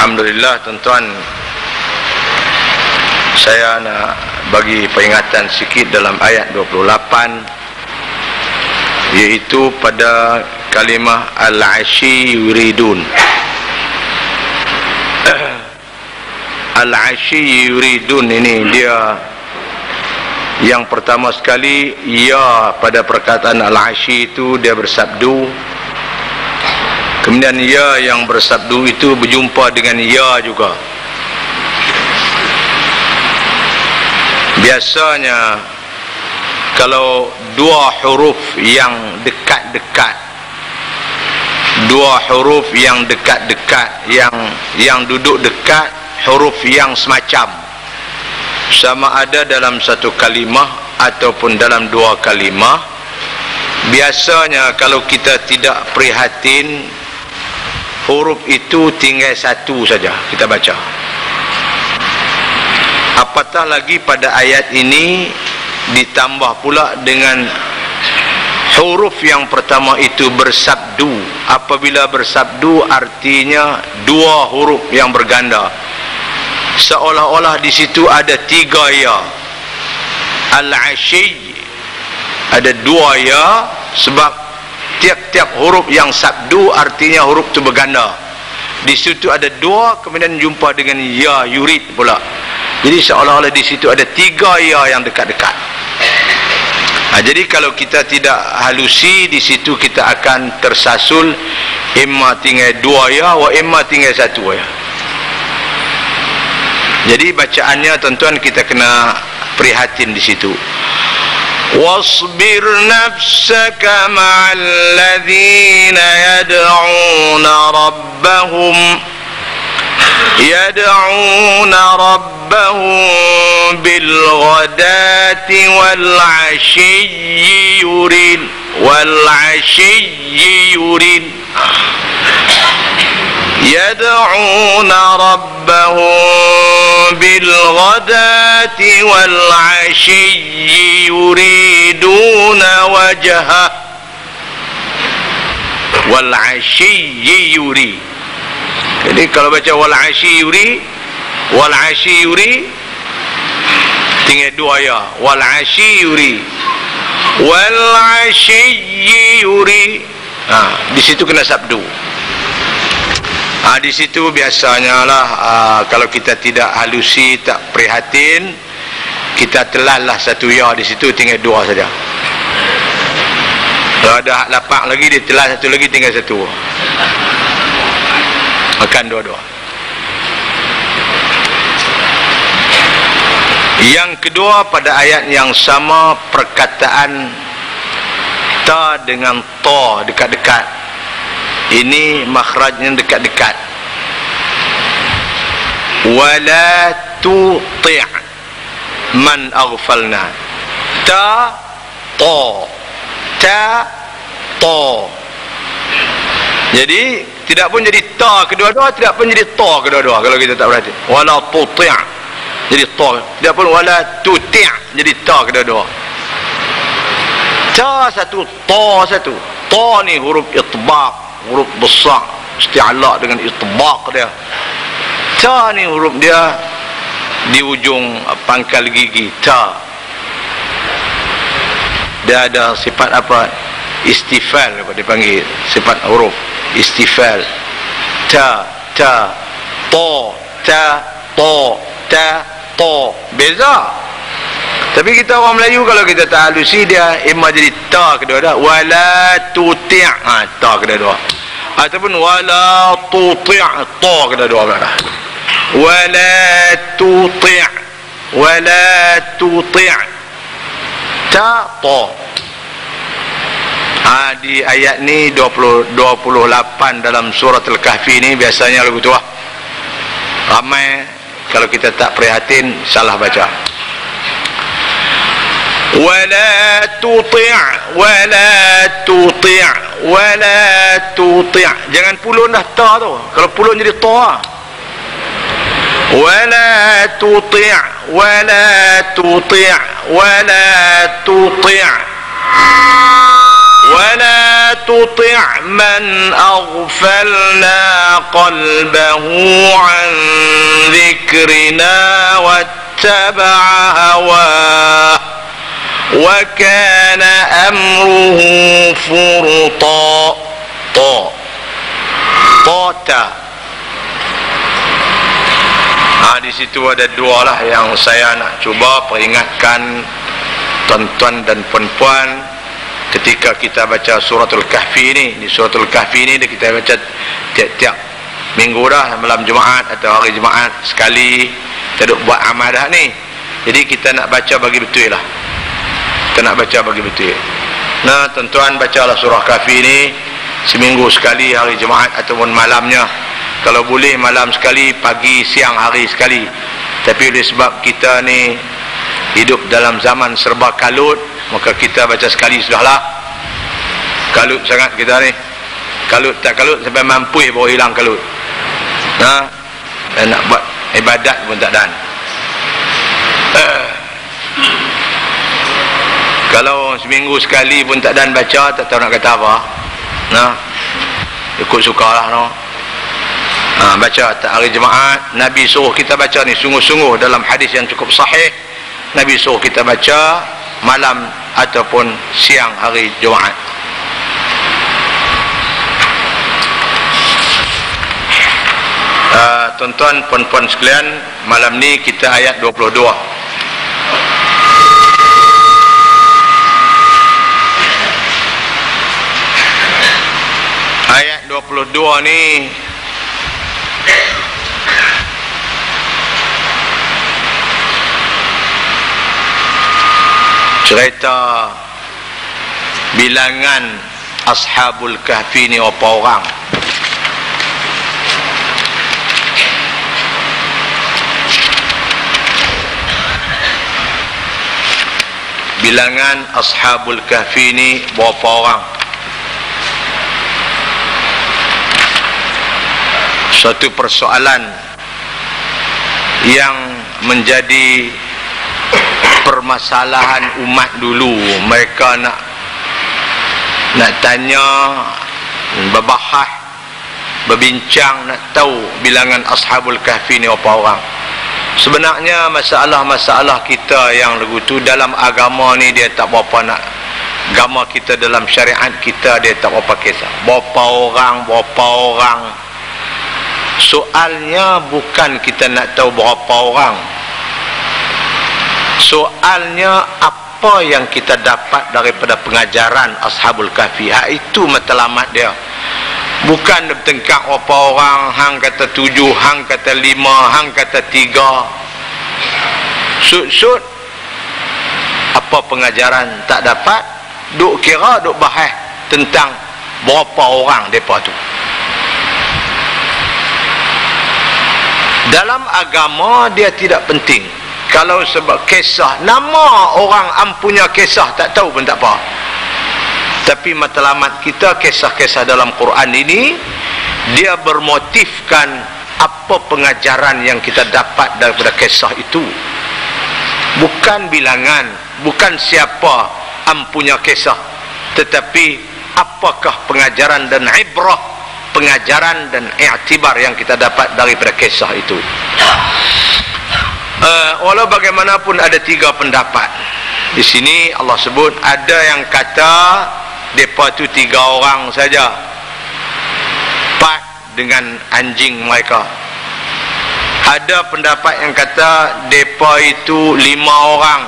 Alhamdulillah tuan-tuan, saya nak bagi peringatan sikit dalam ayat 28, iaitu pada kalimah al-ashi yuridun. Al-ashi yuridun ini dia yang pertama sekali, ya pada perkataan al-ashi itu dia bersabdu. Kemudian ya yang bersabdu itu berjumpa dengan ya juga. Biasanya kalau dua huruf yang dekat-dekat, dua huruf yang dekat-dekat, yang duduk dekat, huruf yang semacam, sama ada dalam satu kalimah ataupun dalam dua kalimah, biasanya kalau kita tidak prihatin, huruf itu tinggal satu saja kita baca. Apatah lagi pada ayat ini ditambah pula dengan huruf yang pertama itu bersabdu. Apabila bersabdu artinya dua huruf yang berganda, seolah-olah di situ ada tiga ya. Al-ashi ada dua ya, sebab tiap-tiap huruf yang sabdu artinya huruf itu berganda. Di situ ada dua, kemudian jumpa dengan ya yurid pula. Jadi seolah-olah di situ ada tiga ya yang dekat-dekat. Jadi kalau kita tidak halusi, di situ kita akan tersasul imma tinggal dua ya wa imma tinggal satu ya. Jadi bacaannya tuan-tuan kita kena prihatin di situ. واصبر نفسك مع الذين يدعون ربهم بالغداة والعشي يريد يدعون ربهم بالغداة والعشي يريدون وجهه والعشي يريد. Jadi kalau baca والعشي يريد tinggal dua ya, والعشي يريد. Di situ kena sabdu. Di situ biasanya lah kalau kita tidak halusi, tak prihatin, kita telanlah satu ya, di situ tinggal dua saja. Kalau ada lapak lagi, dia telan satu lagi, tinggal satu. Makan dua-dua. Yang kedua, pada ayat yang sama, perkataan ta dengan ta dekat-dekat. Ini makhrajnya dekat-dekat. Wala tuti' man aghfalna. Ta ta jadi tidak pun jadi ta kedua-dua, tidak pun jadi ta kedua-dua kalau kita tak perhati. Wala tuti' jadi ta, tidak pun wala tuti' jadi ta kedua-dua. Ta satu, ta satu. Ta ni huruf itbaq, huruf besar, isti'ala dengan itbaq dia. Ta ni huruf dia di ujung pangkal gigi, ta. Dia ada sifat apa? Istifal apa dipanggil, sifat huruf istifal. Ta ta ta ta ta beza. Tapi kita orang Melayu kalau kita tak halusi, dia imma jadi ta kedua-dua, wala tuti', ta kedua-dua, ataupun wala tuti' ta kedua-dua berada. Wala tuti' ta ta. Di ayat ni 28 dalam surat Al-Kahfi ni biasanya lagu tu lah. Ramai kalau kita tak prihatin salah baca. Wala tuti'. Jangan pulun dah ta tu. Kalau pulun jadi ta. Wala tuti'. ولا تطع من أغفلنا قلبه عن ذكرنا واتبع هواه وكان أمره فرطا. Di situ ada dua lah yang saya nak cuba peringatkan tuan-tuan dan puan-puan ketika kita baca suratul kahfi ni. Di suratul kahfi ni kita baca tiap-tiap minggu dah, malam Jumaat atau hari Jumaat sekali kita duk buat amal dah ni. Jadi kita nak baca bagi betul lah, kita nak baca bagi betul. Nah tuan-tuan, bacalah surah kahfi ni seminggu sekali, hari Jumaat ataupun malamnya. Kalau boleh malam sekali, pagi, siang, hari sekali. Tapi oleh sebab kita ni hidup dalam zaman serba kalut, maka kita baca sekali sudahlah. Kalut sangat kita ni. Kalut tak kalut sampai mampu baru hilang kalut. Nah, dan nak buat ibadat pun tak dan. Kalau seminggu sekali pun tak dan baca, tak tahu nak kata apa. Nah, ikut sukalah no. Baca hari Jumaat. Nabi suruh kita baca ni sungguh-sungguh dalam hadis yang cukup sahih. Nabi suruh kita baca malam ataupun siang hari Jumaat. Tuan-tuan, puan-puan sekalian, malam ni kita ayat 22. Ayat 22 ni cerita bilangan Ashabul Kahfi ni berapa orang. Bilangan Ashabul Kahfi ni berapa orang. Suatu persoalan yang menjadi permasalahan umat dulu. Mereka nak tanya, berbahas, berbincang, nak tahu bilangan Ashabul Kahfi ni berapa orang. Sebenarnya masalah-masalah kita yang lagu tu dalam agama ni dia tak berapa nak. Agama kita dalam syariat kita dia tak berapa kisah berapa orang. Soalnya bukan kita nak tahu berapa orang. Soalnya apa yang kita dapat daripada pengajaran Ashabul Kahfi. Itu matlamat dia. Bukan bertengkar berapa orang, hang kata 7, hang kata 5, hang kata 3. Sud apa pengajaran tak dapat, duk kira, duk bahas tentang berapa orang depa tu. Dalam agama dia tidak penting. Kalau sebab kisah, nama orang ampunya kisah tak tahu pun tak apa. Tapi matlamat kita, kisah-kisah dalam Quran ini dia bermotifkan apa pengajaran yang kita dapat daripada kisah itu. Bukan bilangan, bukan siapa ampunya kisah, tetapi apakah pengajaran dan ibrah, pengajaran dan i'tibar yang kita dapat daripada kisah itu. Walau bagaimanapun ada 3 pendapat. Di sini Allah sebut ada yang kata depa tu 3 orang saja, 4 dengan anjing mereka. Ada pendapat yang kata depa itu 5 orang,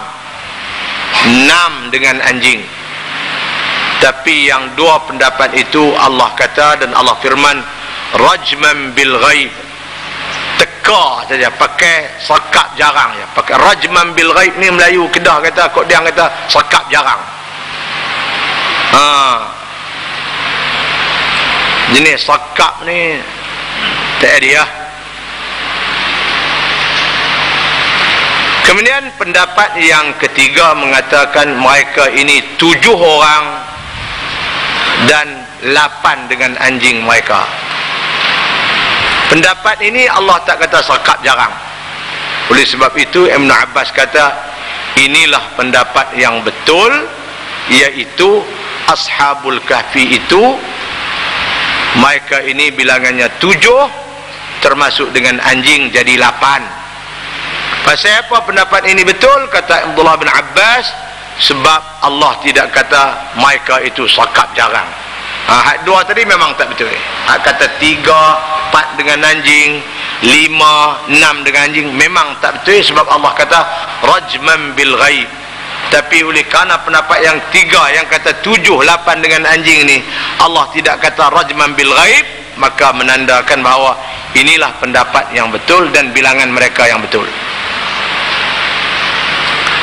6 dengan anjing. Tapi yang 2 pendapat itu Allah kata, dan Allah firman, rajman bil ghaib, teka saja, pakai sekap jarang ya. Pakai rajman bil ghaib ni Melayu Kedah kata, kok dia kata sekap jarang. Jenis sekap ni tak ada. Kemudian pendapat yang ketiga mengatakan mereka ini 7 orang dan 8 dengan anjing mereka. Pendapat ini Allah tak kata sekap jarang. Oleh sebab itu Ibn Abbas kata inilah pendapat yang betul, iaitu Ashabul Kahfi itu mereka ini bilangannya 7, termasuk dengan anjing jadi 8. Pasal apa pendapat ini betul? Kata Abdullah bin Abbas, sebab Allah tidak kata mereka itu sakap jarang. Hak 2 tadi memang tak betul. Hak kata 3, 4 dengan anjing, 5, 6 dengan anjing memang tak betul, sebab Allah kata rajman bil ghaib. Tapi oleh kerana pendapat yang 3 yang kata 7, 8 dengan anjing ni Allah tidak kata rajman bil ghaib, maka menandakan bahawa inilah pendapat yang betul dan bilangan mereka yang betul.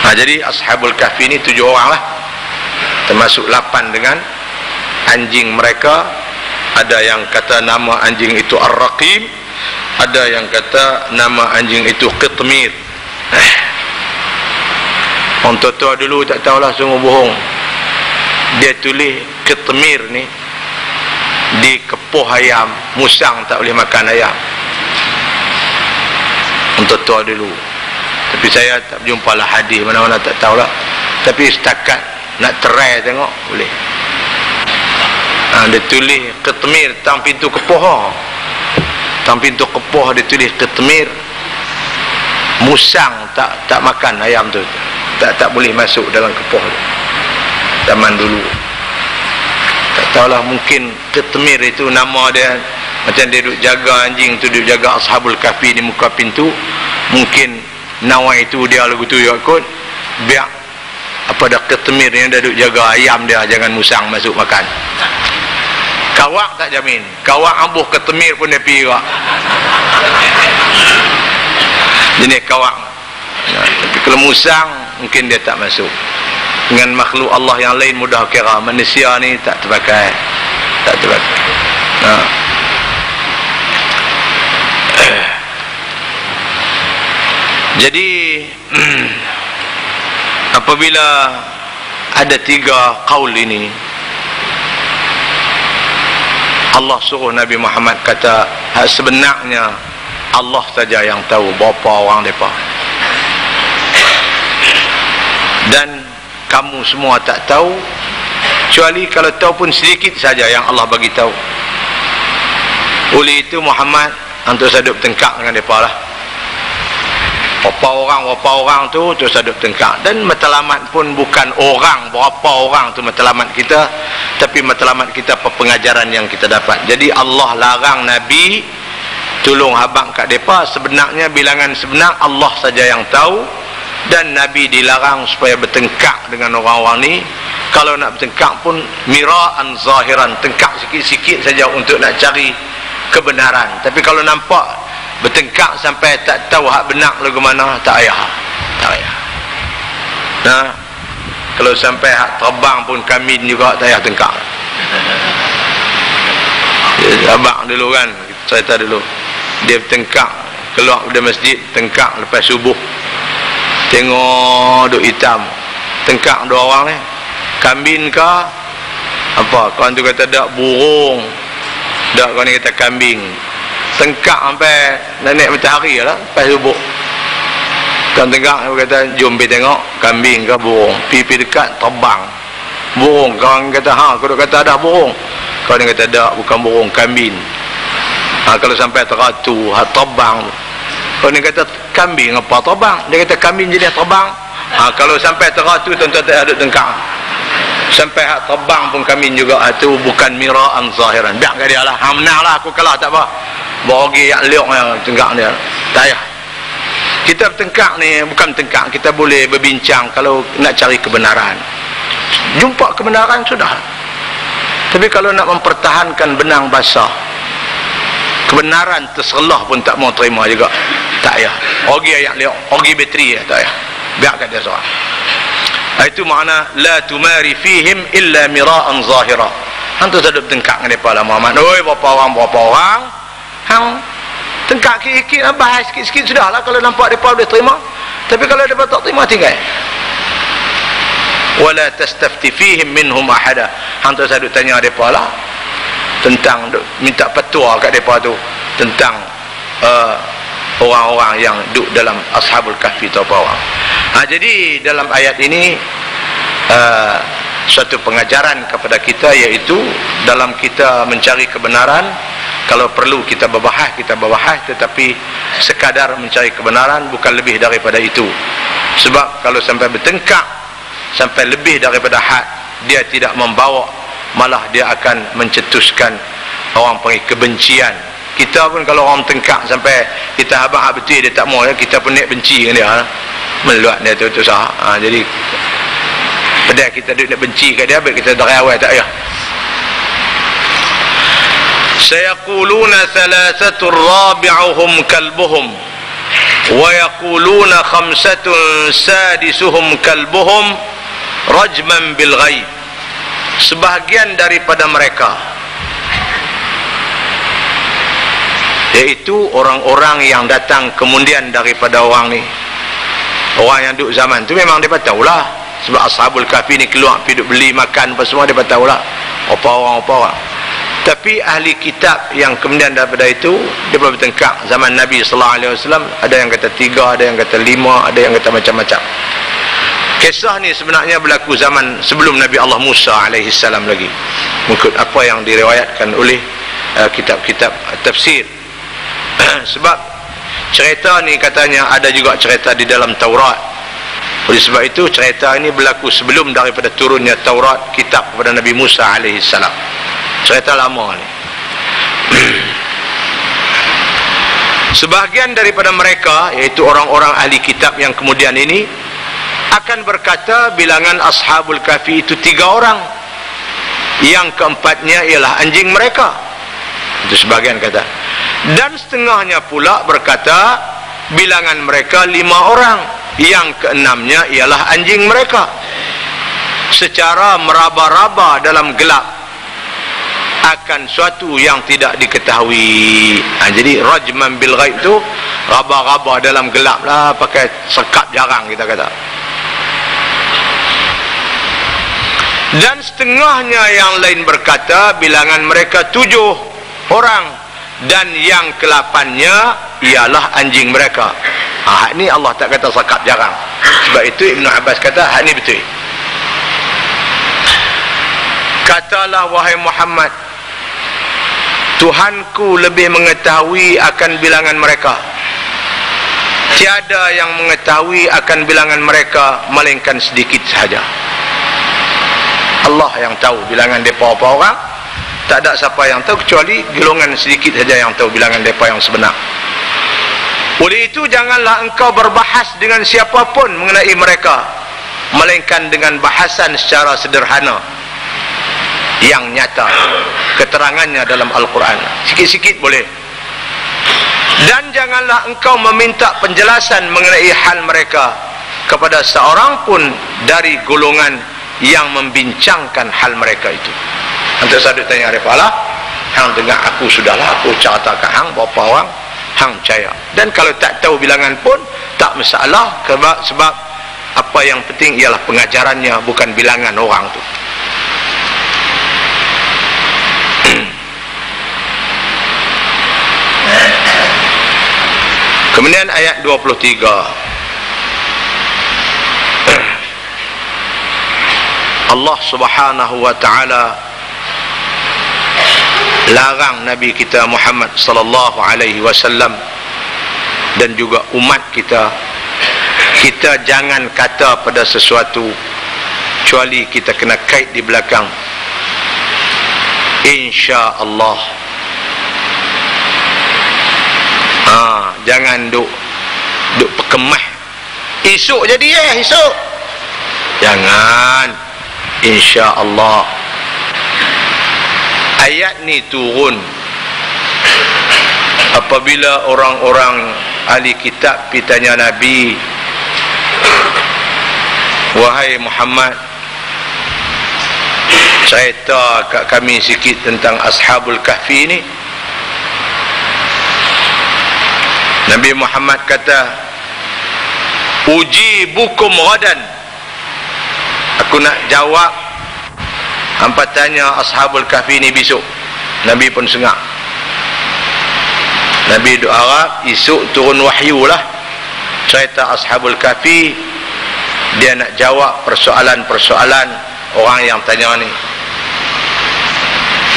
Jadi Ashabul Kahfi ni 7 orang lah, termasuk 8 dengan anjing mereka. Ada yang kata nama anjing itu Ar-Raqib, ada yang kata nama anjing itu Qitmir. Orang tua-tua dulu tak tahulah, sungguh bohong. Dia tulis Qitmir ni di kepoh ayam, musang tak boleh makan ayam. Orang tua-tua dulu. Tapi saya tak berjumpa lah hadis mana-mana, tak tahulah. Tapi setakat nak try tengok boleh. Dia tulis Qitmir tang pintu kepoh. Tang pintu kepoh dia tulis Qitmir. Musang tak makan ayam tu. Tak boleh masuk dalam kepoh tu. Zaman dulu. Tak tahulah, mungkin Qitmir itu nama dia. Macam dia duduk jaga anjing tu, duduk jaga Ashabul Kahfi di muka pintu. Mungkin nawai itu dia lagu tu kot, biar apa dah Qitmir yang dah duduk jaga ayam dia, jangan musang masuk makan. Kawak tak jamin, kawak ambuh Qitmir pun dia pergi juga. Jenis kawak. Tapi kalau musang mungkin dia tak masuk. Dengan makhluk Allah yang lain mudah kira, manusia ni tak terpakai. Jadi apabila ada 3 qaul ini, Allah suruh Nabi Muhammad kata sebenarnya Allah saja yang tahu berapa orang mereka, dan kamu semua tak tahu, kecuali kalau tahu pun sedikit saja yang Allah bagi tahu. Oleh itu Muhammad antuk saduk bertengkar dengan mereka lah. Berapa orang tu terus ada tengkar. Dan matlamat pun bukan orang berapa orang tu matlamat kita, tapi matlamat kita pengajaran yang kita dapat. Jadi Allah larang Nabi tolong habaq kat depa, sebenarnya bilangan sebenar Allah saja yang tahu, dan Nabi dilarang supaya bertengkar dengan orang-orang ni. Kalau nak bertengkar pun mira'an zahiran, tengkar sikit-sikit saja untuk nak cari kebenaran. Tapi kalau nampak bertengkar sampai tak tahu hak benar lagu mana, tak payah. Kalau sampai hak terbang pun kambing juga tak payah tengkar. Abang dulu kan, cerita dulu, dia bertengkar keluar dari masjid, tengkar lepas subuh, tengok duk hitam, tengkar 2 orang ni, kambing ke apa, kawan tu kata dak burung, dak kawan ni kata kambing. Tengkak sampai naik matahari lah lepas subuh. Kan tengkak dia kata jom pergi tengok kambing ke burung. Pergi dekat terbang burung. Kawan kata kau kata ada burung, kawan dia kata tak, bukan burung, kambing. Kalau sampai teratu terbang, kawan dia kata kambing apa terbang, dia kata kambing jenis terbang. Kalau sampai teratu tuan-tuan tak ada tengkak, sampai hak terbang pun kambing juga, itu bukan mira'an zahiran. Biar kat dia lah, menang lah, aku kalah tak apa, bagi yang liuk yang tengkak dia tak payah. Kita bertengkak ni bukan bertengkak, kita boleh berbincang kalau nak cari kebenaran, jumpa kebenaran sudah. Tapi kalau nak mempertahankan benang basah, kebenaran terselah pun tak mau terima juga, tak payah. Bagi yang liuk, bagi bateri tak payah, biar kat dia seorang. Itu makna la tumari fihim illa mira'an zahira. Hantu tak ada bertengkak dengan mereka lah Muhammad. Oi, berapa orang hang tengkak sikit-sikit, bahas sikit-sikit sudah lah. Kalau nampak mereka boleh terima, tapi kalau mereka tak terima, tinggal. Wala tastafti fihim minhum ahada. Hantu tak ada tanya mereka lah tentang, minta petua kat mereka tu tentang orang-orang yang duduk dalam Ashabul Kahfi tu apa orang. Jadi dalam ayat ini suatu pengajaran kepada kita, iaitu dalam kita mencari kebenaran, kalau perlu kita berbahas, tetapi sekadar mencari kebenaran bukan lebih daripada itu. Sebab kalau sampai bertengkar sampai lebih daripada had, dia tidak membawa, malah dia akan mencetuskan orang panggil kebencian. Kita pun kalau orang tengkar sampai kita habang betul dia tak mau, kita pun naik benci dengan dia, meluat dia tu sah. Jadi pada kita duduk nak benci kat dia, baik kita dari awal tak payah. Sayaquluna thalathatun rabi'uhum kalbuhum wa yaquluna khamsatun sadisuhum kalbuhum rajman bil ghaib. Sebahagian daripada mereka, iaitu orang-orang yang datang kemudian daripada orang ni, orang yang duduk zaman tu, memang dia tahulah. Sebab Ashabul Kahfi ni keluar pergi beli makan apa semua, dia tahulah apa orang. Tapi ahli kitab yang kemudian daripada itu, dia bertengkar zaman Nabi sallallahu alaihi wasallam, ada yang kata 3, ada yang kata 5, ada yang kata macam-macam. Kisah ni sebenarnya berlaku zaman sebelum Nabi Allah Musa alaihi salam lagi, mengikut apa yang diriwayatkan oleh kitab-kitab tafsir. Sebab cerita ni katanya ada juga cerita di dalam Taurat. Oleh sebab itu cerita ini berlaku sebelum daripada turunnya Taurat, kitab kepada Nabi Musa alaihi salam. Cerita lama ni. Sebahagian daripada mereka, iaitu orang-orang ahli kitab yang kemudian ini, akan berkata bilangan Ashabul Kahfi itu 3 orang, yang keempatnya ialah anjing mereka. Itu sebahagian kata. Dan setengahnya pula berkata bilangan mereka 5 orang, yang keenamnya ialah anjing mereka. Secara meraba-raba dalam gelap akan suatu yang tidak diketahui. Jadi rajman bil ghaib tu raba-raba dalam gelap lah, pakai sekap jarang kita kata. Dan setengahnya yang lain berkata bilangan mereka 7 orang, dan yang ke-8-nya ialah anjing mereka. Hak ni Allah tak kata sekap jarang. Sebab itu Ibn Abbas kata hak ni betul. Katalah wahai Muhammad, Tuhanku lebih mengetahui akan bilangan mereka. Tiada yang mengetahui akan bilangan mereka melainkan sedikit sahaja. Allah yang tahu bilangan mereka apa orang. Tak ada siapa yang tahu kecuali golongan sedikit saja yang tahu bilangan mereka yang sebenar. Oleh itu janganlah engkau berbahas dengan siapapun mengenai mereka, melainkan dengan bahasan secara sederhana yang nyata, keterangannya dalam Al-Quran. Sikit-sikit boleh. Dan janganlah engkau meminta penjelasan mengenai hal mereka kepada seorang pun dari golongan yang membincangkan hal mereka itu. Nanti saya tanya mereka lah, hang dengar aku sudahlah, aku ceritakan hang berapa orang, hang percaya. Dan kalau tak tahu bilangan pun tak masalah, sebab apa yang penting ialah pengajarannya, bukan bilangan orang tu. Kemudian ayat 23, Allah subhanahu wa ta'ala larang Nabi kita Muhammad sallallahu alaihi wasallam dan juga umat kita jangan kata pada sesuatu kecuali kita kena kait di belakang insya-Allah. Jangan duk perkemah esok jadi esok, jangan. insya-Allah. Ayat ni turun apabila orang-orang ahli kitab pitanya Nabi, wahai Muhammad, cerita kat kami sikit tentang Ashabul Kahfi ni. Nabi Muhammad kata, ujibukum ghadan, aku nak jawab hampa tanya Ashabul Kahfi ni besok. Nabi pun sengak. Nabi doa harap esok turun wahyu lah cerita Ashabul Kahfi. Dia nak jawab persoalan-persoalan orang yang tanya ni.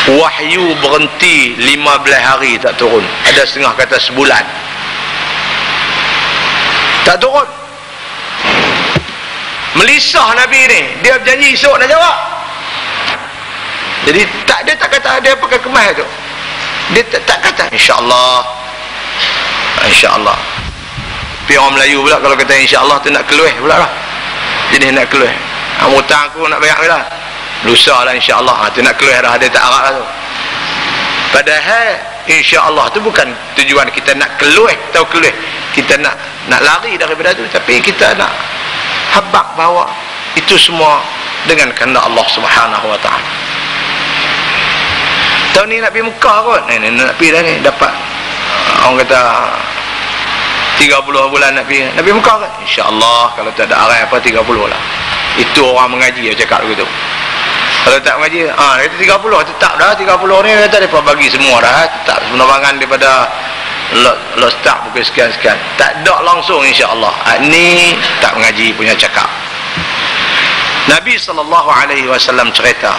Wahyu berhenti 15 hari tak turun. Ada setengah kata sebulan tak turun. Melisah Nabi ni, dia berjanji esok nak jawab. Jadi dia tak kata dia pakai kemas tu. Dia tak kata insya-Allah. Insya-Allah. Tapi orang Melayu pula kalau kata insya-Allah tu nak keluih pula lah. Jenis nak keluih. Hutang aku nak bayar bila? Lusa lah insya-Allah. Tu nak keluih dah, dia tak harap lah tu. Padahal insya-Allah tu bukan tujuan kita nak keluih atau keluih. Kita nak lari daripada tu, tapi kita nak habaq bahawa itu semua dengan kehendak Allah Subhanahu wa taala. Tahun ni nak pergi Mekah kot. Nak pergi dah ni, dapat orang kata 30 bulan nak pergi Mekah kan. Insya-Allah kalau tak ada arai apa 30 lah. Itu orang mengaji yang cakap begitu. Kalau tak mengaji, kata 30 tetap dah 30 ni kata depa bagi semua dah, tetap penerbangan daripada lo start pukul sekian-sekian. Tak ada langsung insya-Allah. Ni tak mengaji punya cakap. Nabi sallallahu alaihi wasallam cerita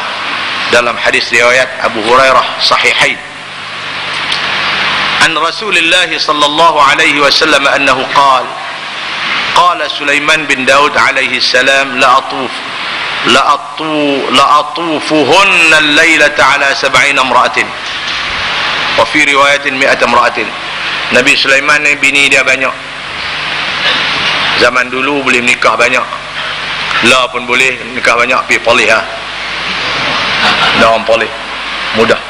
dalam hadis riwayat Abu Hurairah sahihain. An Rasulullah sallallahu alaihi wasallam annahu qala Sulaiman bin Daud alaihi salam la atufuhunna al-lailata ala 70 imra'atin wa fi riwayatin 100 imra'atin. Nabi Sulaiman ni bini dia banyak. Zaman dulu boleh nikah banyak. La pun boleh nikah banyak, pergi polis lah. Dah orang polis mudah.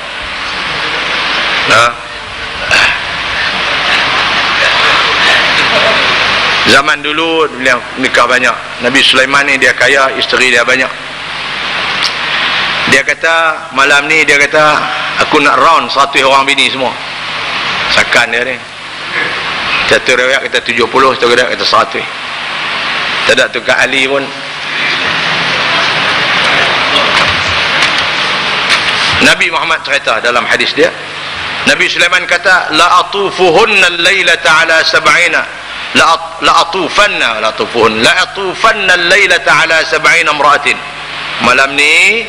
Zaman dulu dia nikah banyak. Nabi Sulaiman ni dia kaya, isteri dia banyak. Dia kata malam ni, dia kata aku nak round 100 orang bini semua. Sakan dia ni. Satu riwayat kata 70, satu riwayat kata 100. Tak ada tukar Ali pun. Nabi Muhammad cerita dalam hadis dia, Nabi Sulaiman kata la atufuhunna al-lailata ala 70, la atufanna al-lailata ala 70 imra'atin. Malam ni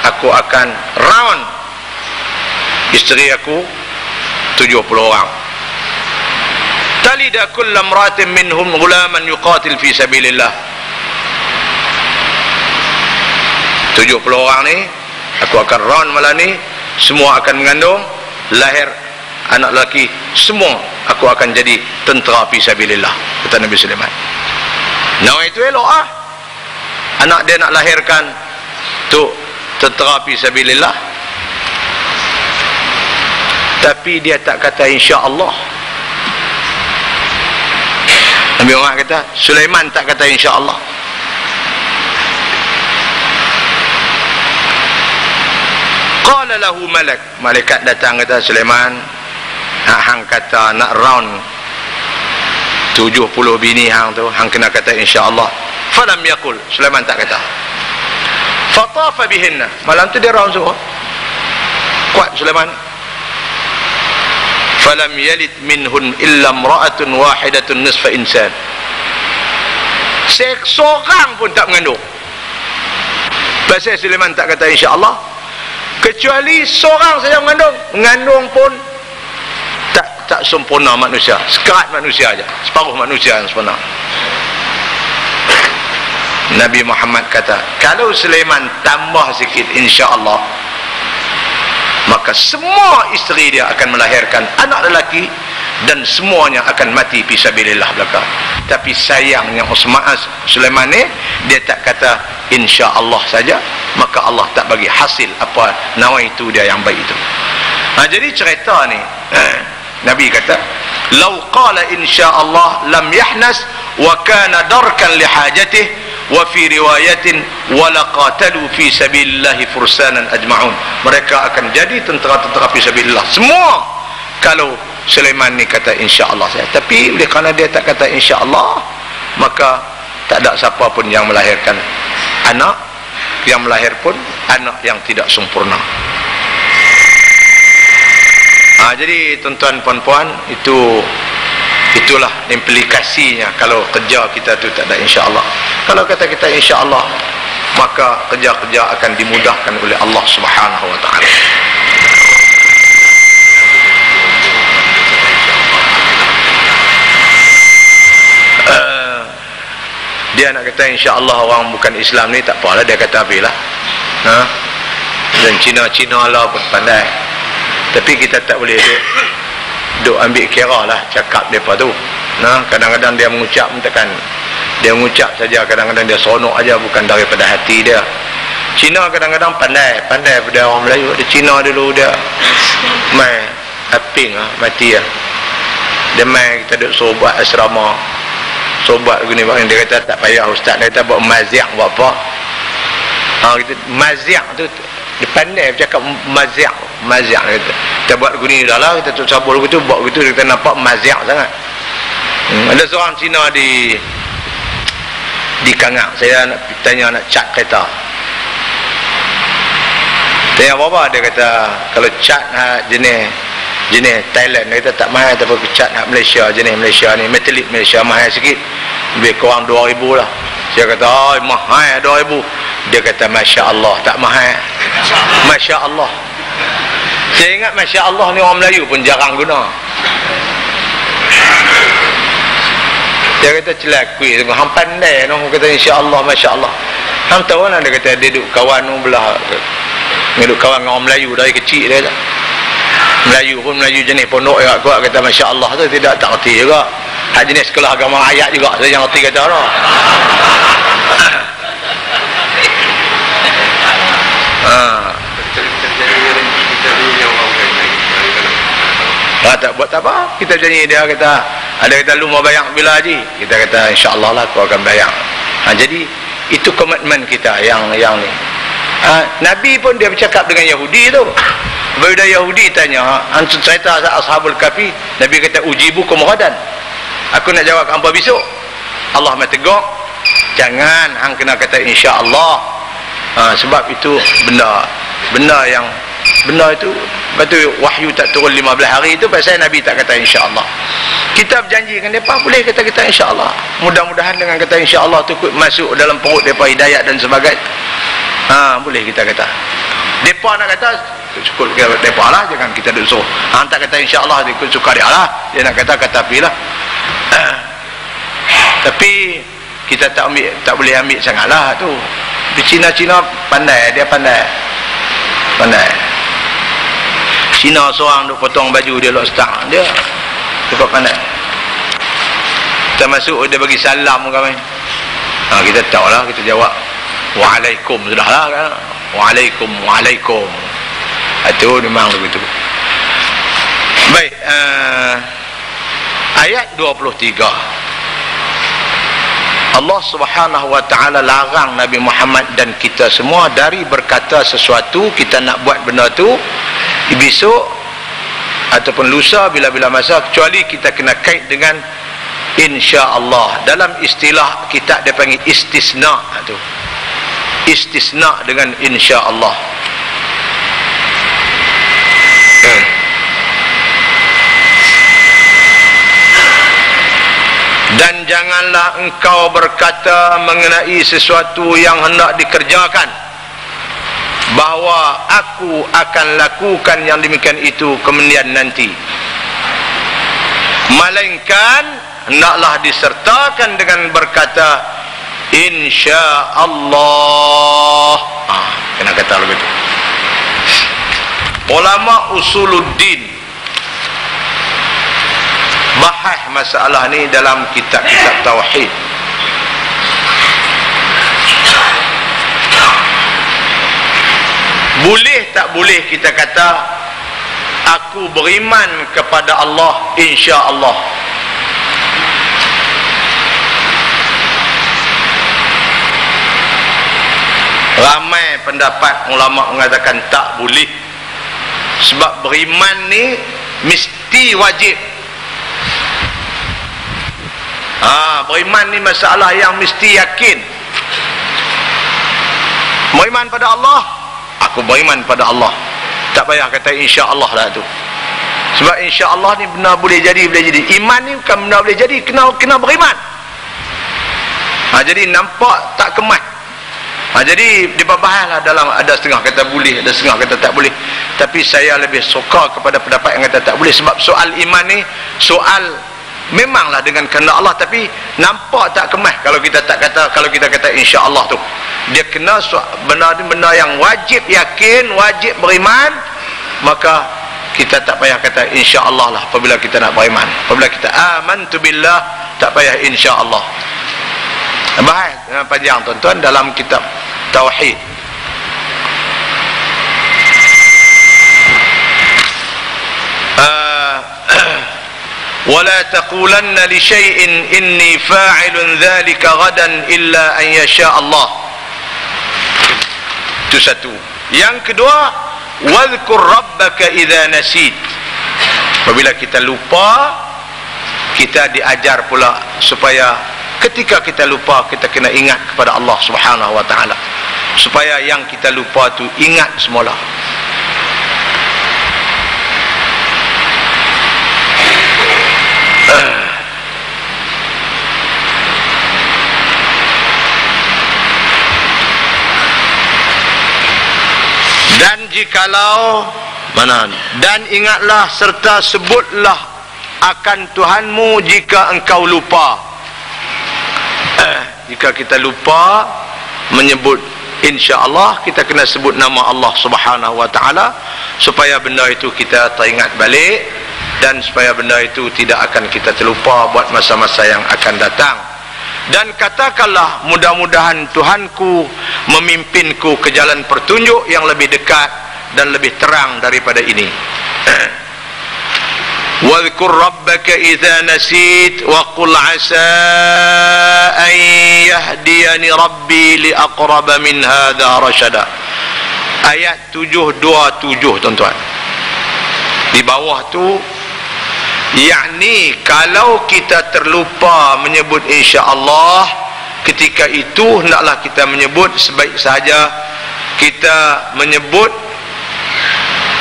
aku akan round isteri aku 70 orang. Talida kullu imra'atin minhum ghulaman yuqatil fi sabilillah. 70 orang ni aku akan round malam ni, semua akan mengandung lahir anak lelaki, semua aku akan jadi tentera fi sabilillah, kata Nabi Sulaiman. Nah itu elok anak dia nak lahirkan tu tentera fi sabilillah, tapi dia tak kata insya-Allah. Nabi Muhammad kata, Sulaiman tak kata insya-Allah. Qala lahu malaikat datang kata, Sulaiman, hang kata nak round 70 bini hang tu, hang kena kata insya-Allah. Falam yaqul, Sulaiman tak kata. Fatafa bihinna, malam tu dia round semua. Kuat Sulaiman. Falam yalid minhun illa imra'atun wahidatun nisfa insan. Seorang pun tak mengandung. Pasal Sulaiman tak kata insya-Allah, kecuali seorang saja mengandung pun tak sempurna manusia, sekerat manusia aja, separuh manusia yang sempurna. Nabi Muhammad kata, kalau Sulaiman tambah sikit insya-Allah, maka semua isteri dia akan melahirkan anak lelaki dan semuanya akan mati fi sabilillah belaka. Tapi sayangnya Sulaiman ni dia tak kata insya-Allah saja, maka Allah tak bagi hasil apa nawaitu dia yang baik itu. Jadi cerita ni Nabi kata, "Lau qala insya-Allah lam yahnas wa kana darkan li hajatihi wa fi riwayatin wa laqatalu fi sabilillah fursanan ajma'un." Mereka akan jadi tentera-tentera fi sabilillah semua kalau Sulaiman ni kata insya-Allah saja. Tapi oleh kerana dia tak kata insya-Allah, maka tak ada siapa pun yang melahirkan anak, yang melahir pun anak yang tidak sempurna. Jadi tuan-tuan puan-puan, itulah implikasinya kalau kerja kita tu tak ada insya-Allah. Kalau kata kita insya-Allah maka kerja-kerja akan dimudahkan oleh Allah Subhanahu wa taala. Dia nak kata insya-Allah orang bukan Islam ni tak apalah, dia kata apalah. Dan Cina-Cina lah pun pandai. Tapi kita tak boleh duk ambil kira lah cakap depa tu. Kadang-kadang dia mengucap tekan. Dia mengucap saja, kadang-kadang dia seronok aja, bukan daripada hati dia. Cina kadang-kadang pandai pada orang Melayu. Di Cina dulu dia mai aping mati dia mai kita duk suruh buat asrama, sobat gini bang, dia kata tak payah ustaz, dia kata buat maziak buat apa. Kita maziak tu dia pandai bercakap maziak dia kata kita buat gini dah lah, kita tu sabul gitu buat gitu, kita nampak maziak sangat. Ada seorang Cina di Kangak, saya nak tanya, nak cat kereta, tanya apa dia kata kalau cat jenis Thailand dia kata tak mahal, tapi cat Malaysia jenis Malaysia ni metalik Malaysia mahal sikit, lebih kurang 2,000 lah. Saya kata mahal 2,000. Dia kata Masya Allah, tak mahal. Masya Allah. Saya ingat Masya Allah ni orang Melayu pun jarang guna. Dia kata celakui, hang pandai no, kata Insya Allah, Masya Allah. Hang tahu lah, dia kata dia duduk kawan tu belah, duduk kawan dengan orang Melayu dari kecil dia kata. Melayu pun Melayu jenis pondok ya, kuat kata Masya Allah tu tidak tak erti juga. Hak jenis sekolah agama ayat juga saya yang erti kata orang. Tak buat apa, kita janji dia kata, ada kata lu mau bayang bila haji, kita kata insya-Allah lah kau akan bayang. Jadi itu komitmen kita yang ni. Nabi pun dia bercakap dengan Yahudi tu. Bila Yahudi tanya, antum cerita ashabul kafi, Nabi kata ujibukum ghadan. Aku nak jawab hangpa besok. Allah metegur, jangan hang kena kata insya-Allah. Sebab itu benda itu betul wahyu tak turun 15 hari itu pasal Nabi tak kata insya-Allah. Kita berjanji dengan depa boleh kata kita insya-Allah. Mudah-mudahan dengan kata insya-Allah tu masuk dalam perut depa hidayat dan sebagainya. Boleh kita kata. Depa nak kata cukup depa lah, jangan kita duk suruh. Tak kata insya-Allah dia suka dia lah. Dia nak kata apilah. Tapi kita tak boleh ambil sangatlah tu. Di Cina pandai, dia pandai. Cina seorang duk potong baju dia lock stang, dia cukup pandai. Kita masuk dia bagi salam kami. Kita tahu lah, kita jawab waalaikum sudahlah kan. Waalaikum. Itu memang begitu. Baik, ayat 23. Allah Subhanahu wa taala larang Nabi Muhammad dan kita semua dari berkata sesuatu kita nak buat benda tu besok ataupun lusa bila-bila masa, kecuali kita kena kait dengan insya-Allah. Dalam istilah kita dia panggil istisna tu. Istisna dengan insya-Allah. Dan janganlah engkau berkata mengenai sesuatu yang hendak dikerjakan bahawa aku akan lakukan yang demikian itu kemudian nanti, melainkan hendaklah disertakan dengan berkata insya-Allah. Kena kata begitu. Ulama usuluddin bahas masalah ni dalam kitab-kitab tauhid. Boleh tak boleh kita kata aku beriman kepada Allah insya-Allah? Ramai pendapat ulama mengatakan tak boleh, sebab beriman ni mesti wajib. Beriman ni masalah yang mesti yakin. Beriman pada Allah, aku beriman pada Allah, tak payah kata insya-Allah lah tu. Sebab insya-Allah ni benar boleh jadi. Iman ni bukan benar boleh jadi, kena beriman. Jadi nampak tak kemat. Jadi dibahaslah dalam, ada setengah kata boleh, ada setengah kata tak boleh. Tapi saya lebih suka kepada pendapat yang kata tak boleh, sebab soal iman ni soal memanglah dengan kehendak Allah, tapi nampak tak kemas kalau kita tak kata, kalau kita kata insya-Allah tu. Dia kena benda yang wajib yakin, wajib beriman, maka kita tak payah kata insya-Allah lah apabila kita nak beriman. Apabila kita amantu billah, tak payah insya-Allah. Bahas panjang tuan-tuan dalam kitab Tauhid. ولا تقولن لشيء إني فاعل ذلك غدا إلا أن يشاء الله. Itu satu. Yang kedua, wadhkur rabbaka idza nasit. Apabila kita lupa, kita diajar pula supaya ketika kita lupa, kita kena ingat kepada Allah Subhanahu wa taala, supaya yang kita lupa tu ingat semula. Dan jikalau dan ingatlah serta sebutlah akan Tuhanmu jika engkau lupa. Jika kita lupa menyebut insya-Allah, kita kena sebut nama Allah Subhanahu wa taala supaya benda itu kita teringat balik, dan supaya benda itu tidak akan kita terlupa buat masa-masa yang akan datang. Dan katakanlah, mudah-mudahan Tuhanku memimpinku ke jalan petunjuk yang lebih dekat dan lebih terang daripada ini. Wadhkur rabbaka idza nasit wa qul asa an yahdiyani rabbi li aqraba min hadha rashada. Ayat 727 tuan-tuan. Di bawah tu, yakni kalau kita terlupa menyebut insya-Allah, ketika itu hendaklah kita menyebut sebaik sahaja kita menyebut,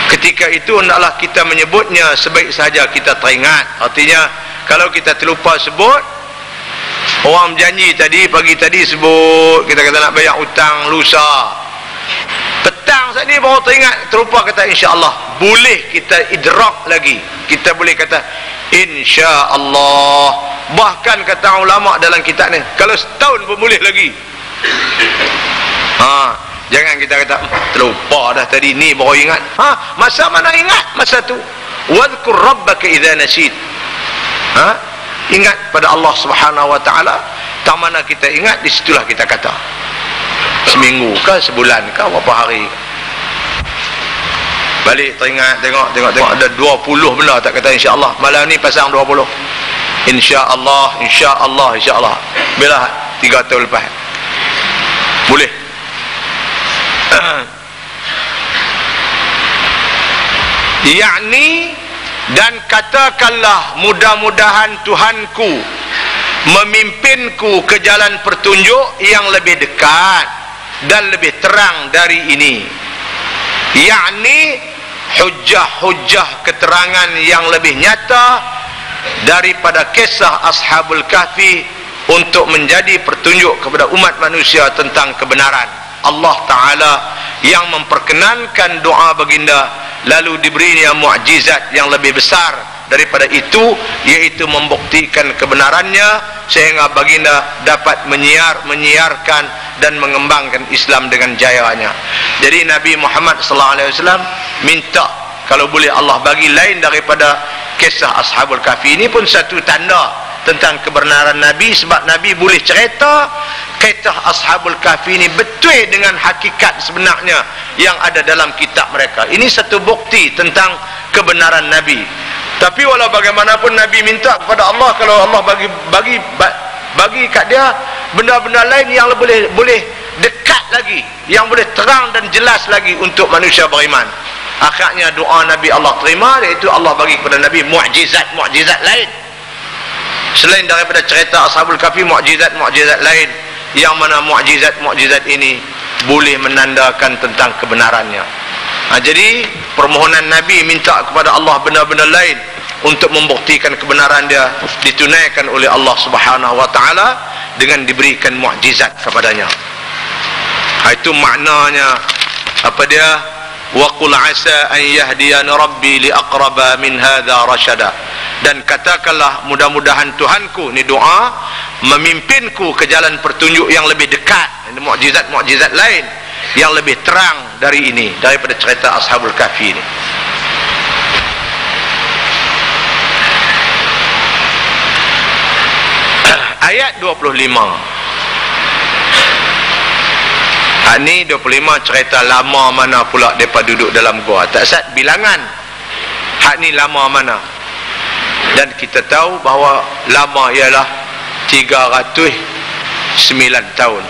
ketika itu hendaklah kita menyebutnya sebaik sahaja kita teringat. Artinya kalau kita terlupa sebut, orang berjanji tadi, pagi tadi sebut, kita kata nak bayar hutang lusa, petang saat ni baru teringat, terlupa kata insya-Allah, boleh kita idrak lagi, kita boleh kata insya-Allah. Bahkan kata ulama dalam kitab ni, kalau setahun pun boleh lagi. Jangan kita kata terlupa dah tadi ni baru ingat. Masa mana ingat? Masa tu. Wadhkur rabbaka idza nasit. Ingat pada Allah Subhanahu wa taala. Tak mana kita ingat, di situlah kita kata. Seminggu ke, sebulan ke, berapa hari. Balik teringat, tengok ada 20 benda tak kata insya-Allah. Malam ni pasang 20. Insya-Allah, insya-Allah, insya-Allah. Bila 3 tahun lepas. Boleh. Yakni, dan katakanlah mudah-mudahan Tuhanku memimpinku ke jalan petunjuk yang lebih dekat dan lebih terang dari ini. Yakni hujjah-hujjah keterangan yang lebih nyata daripada kisah Ashabul Kahfi untuk menjadi petunjuk kepada umat manusia tentang kebenaran. Allah Ta'ala yang memperkenankan doa baginda, lalu diberinya mukjizat yang lebih besar daripada itu, yaitu membuktikan kebenarannya sehingga baginda dapat menyiarkan dan mengembangkan Islam dengan jayanya. Jadi Nabi Muhammad SAW minta kalau boleh Allah bagi lain daripada kisah Ashabul Kahfi. Ini pun satu tanda tentang kebenaran Nabi, sebab Nabi boleh cerita kisah Ashabul Kahfi ini betul dengan hakikat sebenarnya yang ada dalam kitab mereka. Ini satu bukti tentang kebenaran Nabi. Tapi walau bagaimanapun Nabi minta kepada Allah, kalau Allah bagi kat dia benda-benda lain yang boleh dekat lagi, yang boleh terang dan jelas lagi untuk manusia beriman. Akhirnya doa Nabi Allah terima, iaitu Allah bagi kepada Nabi mukjizat lain selain daripada cerita Ashabul Kahfi, mukjizat lain, yang mana mukjizat ini boleh menandakan tentang kebenarannya. Jadi permohonan Nabi minta kepada Allah benda-benda lain untuk membuktikan kebenaran dia ditunaikan oleh Allah Subhanahu wa taala dengan diberikan mukjizat kepadanya. Itu maknanya apa dia? Wa qul asa an yahdiyana rabbi li aqraba min hadza rasyada. Dan katakanlah mudah-mudahan Tuhanku, ni doa, memimpinku ke jalan petunjuk yang lebih dekat. Ini mukjizat-mukjizat lain yang lebih terang dari ini, daripada cerita Ashabul Kahfi ini. Ayat 25. Ini 25 cerita lama mana pula mereka duduk dalam gua. Tak sat bilangan. Hak ni lama mana. Dan kita tahu bahawa lama ialah 309 tahun.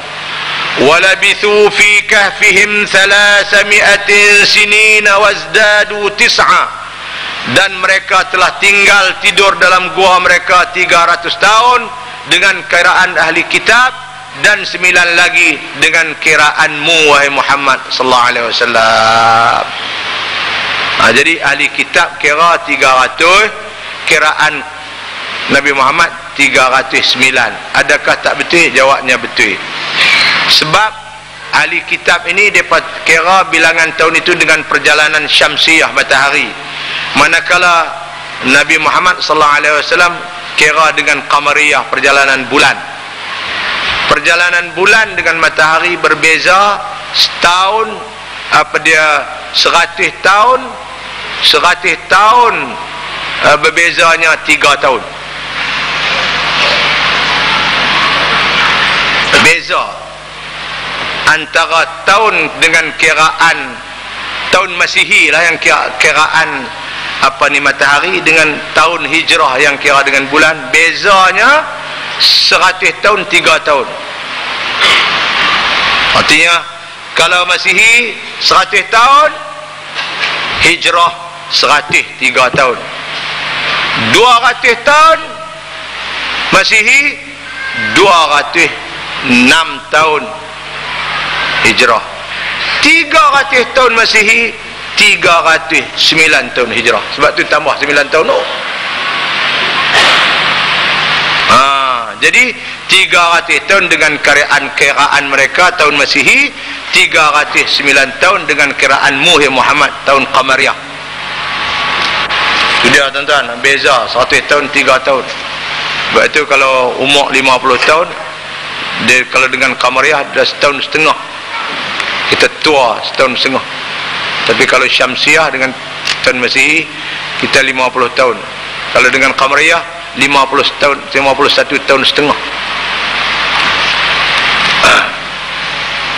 Walabithu fi kahfihim 300 sinina wazdadu 9. Dan mereka telah tinggal tidur dalam gua mereka 300 tahun dengan kiraan ahli kitab, dan 9 lagi dengan kiraanmu wahai Muhammad sallallahu alaihi wasallam. Jadi ahli kitab kira 300, kiraan Nabi Muhammad 309. Adakah tak betul? Jawabnya betul. Sebab ahli kitab ini dapat kira bilangan tahun itu dengan perjalanan syamsiah matahari, manakala Nabi Muhammad sallallahu alaihi wasallam kira dengan qamariyah perjalanan bulan. Perjalanan bulan dengan matahari berbeza setahun, 100 tahun. 100 tahun berbezanya 3 tahun. Beza antara tahun dengan kiraan tahun Masihi lah, yang kiraan matahari, dengan tahun hijrah yang kira dengan bulan. Bezanya 100 tahun 3 tahun. Artinya kalau Masihi 100 tahun, hijrah 103 tahun. 200 tahun Masihi, 206 tahun hijrah. 300 tahun Masihi, 309 tahun hijrah. Sebab tu tambah 9 tahun. Jadi 300 tahun dengan kiraan mereka tahun Masihi, 309 tahun dengan kiraan Muhi Muhammad tahun Qamariyah. Sudah tuan-tuan, beza 100 tahun 3 tahun. Sebab itu kalau umur 50 tahun, dia kalau dengan Qamariyah dah setahun setengah. Kita tua setahun setengah. Tapi kalau Syamsiah dengan tahun Masihi, kita 50 tahun. Kalau dengan Qamariyah 50 tahun, 51 tahun setengah.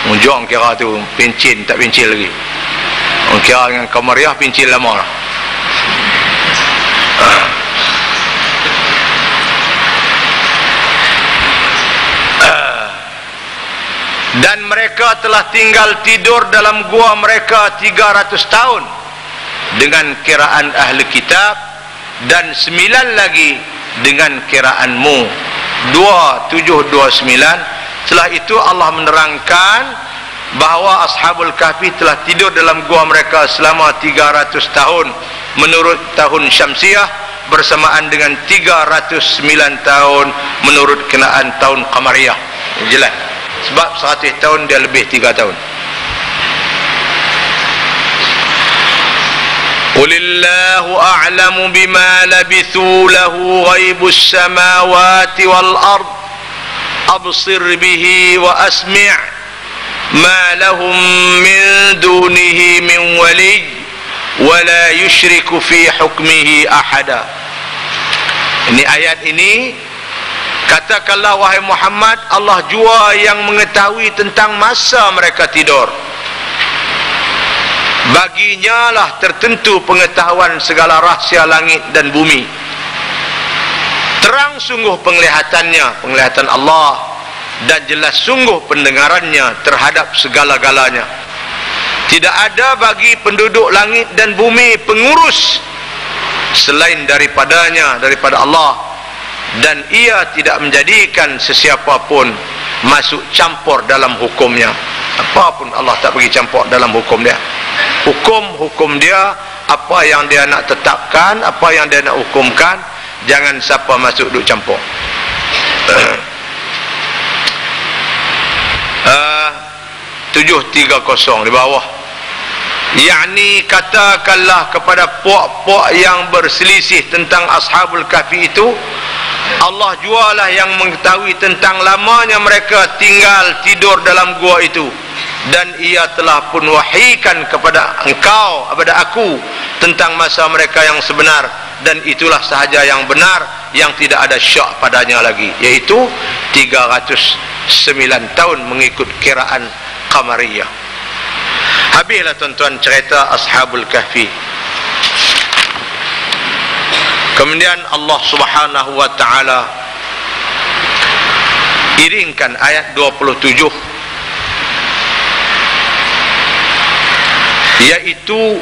Mujang kira tu pencin, tak pencil lagi. Kira dengan Qamariyah pencil lama lah. Dan mereka telah tinggal tidur dalam gua mereka 300 tahun dengan kiraan ahli kitab, dan 9 lagi dengan kiraanmu 2729. Setelah itu Allah menerangkan bahawa Ashabul Kahfi telah tidur dalam gua mereka selama 300 tahun menurut tahun Syamsiah, bersamaan dengan 309 tahun menurut kenaan tahun Qamariyah. Jelas, sebab 100 tahun dia lebih 3 tahun. Qulillahu a'lamu bima labithu lahu ghaibus samawati wal ard absir bihi wa asmi' ma lahum min dunihi min wali wa la yushriku fi hukmihi ahada. Ini ayat ini, katakanlah wahai Muhammad, Allah jua yang mengetahui tentang masa mereka tidur. Baginya lah tertentu pengetahuan segala rahsia langit dan bumi. Terang sungguh penglihatannya, penglihatan Allah, dan jelas sungguh pendengarannya terhadap segala-galanya. Tidak ada bagi penduduk langit dan bumi pengurus selain daripadanya, daripada Allah, dan ia tidak menjadikan sesiapa pun masuk campur dalam hukumnya. Apapun Allah tak bagi campur dalam hukum dia. Hukum dia, apa yang dia nak tetapkan, apa yang dia nak hukumkan, jangan siapa masuk duk campur. 730 di bawah. Yakni katakanlah kepada puak-puak yang berselisih tentang Ashabul Kahfi itu, Allah jualah yang mengetahui tentang lamanya mereka tinggal tidur dalam gua itu, dan ia telah pun wahykan kepada engkau, kepada aku, tentang masa mereka yang sebenar, dan itulah sahaja yang benar, yang tidak ada syak padanya lagi, yaitu 309 tahun mengikut kiraan Qamariyah. Habislah tuan-tuan cerita Ashabul Kahfi. Kemudian Allah Subhanahu wa taala iringkan ayat 27, yaitu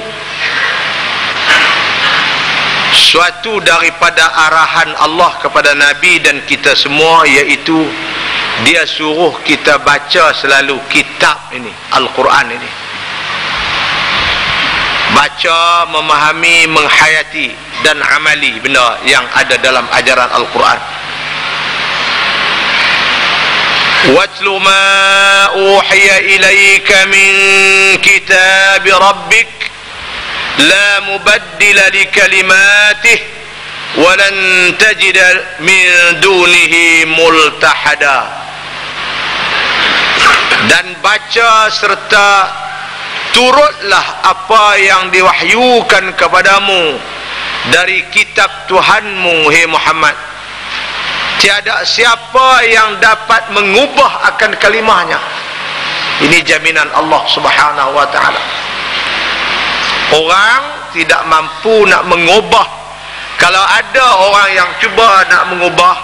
suatu daripada arahan Allah kepada Nabi dan kita semua, yaitu dia suruh kita baca selalu kitab ini, Al-Quran ini. Baca, memahami, menghayati dan amali benda yang ada dalam ajaran Al-Quran. Watlu ma uhiya ilaika min kitab rabbik la mubaddila li kalimatih walan tajida min dunihi multahada. Dan baca serta turutlah apa yang diwahyukan kepadamu dari kitab Tuhanmu, hai Muhammad. Tiada siapa yang dapat mengubah akan kalimahnya. Ini jaminan Allah Subhanahu wa taala. Orang tidak mampu nak mengubah. Kalau ada orang yang cuba nak mengubah,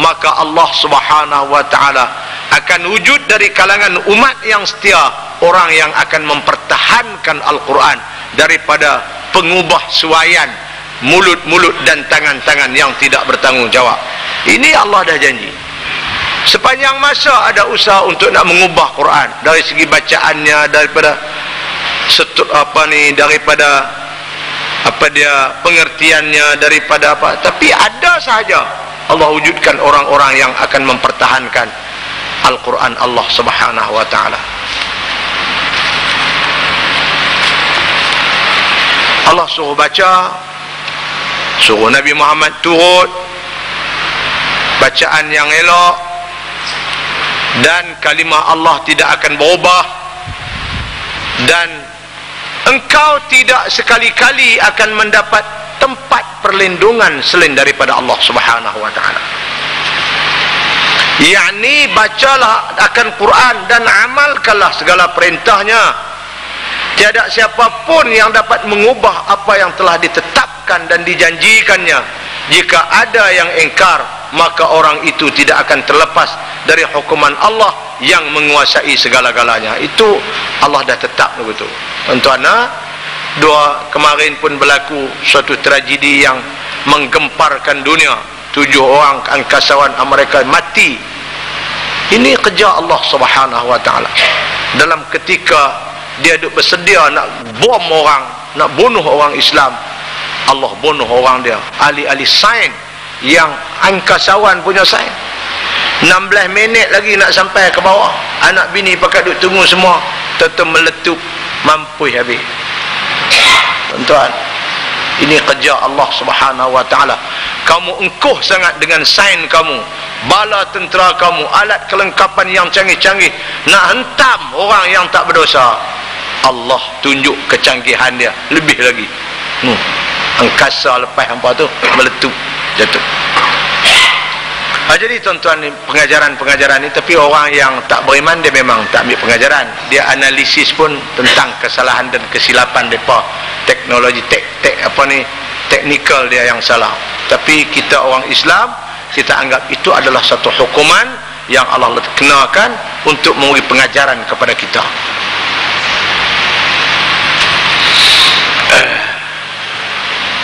maka Allah Subhanahu wa taala akan wujud dari kalangan umat yang setia, orang yang akan mempertahankan Al-Quran daripada pengubah suaian mulut-mulut dan tangan-tangan yang tidak bertanggungjawab. Ini Allah dah janji. Sepanjang masa ada usaha untuk nak mengubah Quran dari segi bacaannya, daripada pengertiannya, daripada apa, tapi ada sahaja Allah wujudkan orang-orang yang akan mempertahankan Al-Quran Allah Subhanahu wa taala. Allah suruh baca, suruh Nabi Muhammad turut bacaan yang elok, dan kalimah Allah tidak akan berubah, dan engkau tidak sekali-kali akan mendapat tempat perlindungan selain daripada Allah Subhanahu wa taala. Yakni bacalah akan Quran dan amalkanlah segala perintahnya. Tiada siapapun yang dapat mengubah apa yang telah ditetapkan dan dijanjikannya. Jika ada yang ingkar, maka orang itu tidak akan terlepas dari hukuman Allah yang menguasai segala-galanya. Itu Allah dah tetap begitu. Tuan-tuan, kemarin pun berlaku suatu tragedi yang menggemparkan dunia. 7 orang angkasawan Amerika mati. Ini kerja Allah Subhanahu wa taala. Dalam ketika dia duk bersedia nak bom orang, nak bunuh orang Islam, Allah bunuh orang dia. Ahli-ahli sains yang angkasawan punya sains. 16 minit lagi nak sampai ke bawah. Anak bini pakai duk tunggu semua, tetap meletup, mampus habis. Tuan-tuan, ini kerja Allah Subhanahu wa taala. Kamu engkuh sangat dengan sains kamu, bala tentera kamu, alat kelengkapan yang canggih-canggih, nak hentam orang yang tak berdosa. Allah tunjuk kecanggihan dia lebih lagi. Angkasa lepas hampa tu meletup, jatuh. Jadi tuan-tuan, pengajaran-pengajaran ni, tapi orang yang tak beriman dia memang tak ambil pengajaran. Dia analisis pun tentang kesalahan dan kesilapan mereka, teknologi teknikal dia yang salah. Tapi kita orang Islam, kita anggap itu adalah satu hukuman yang Allah kenakan untuk memberi pengajaran kepada kita.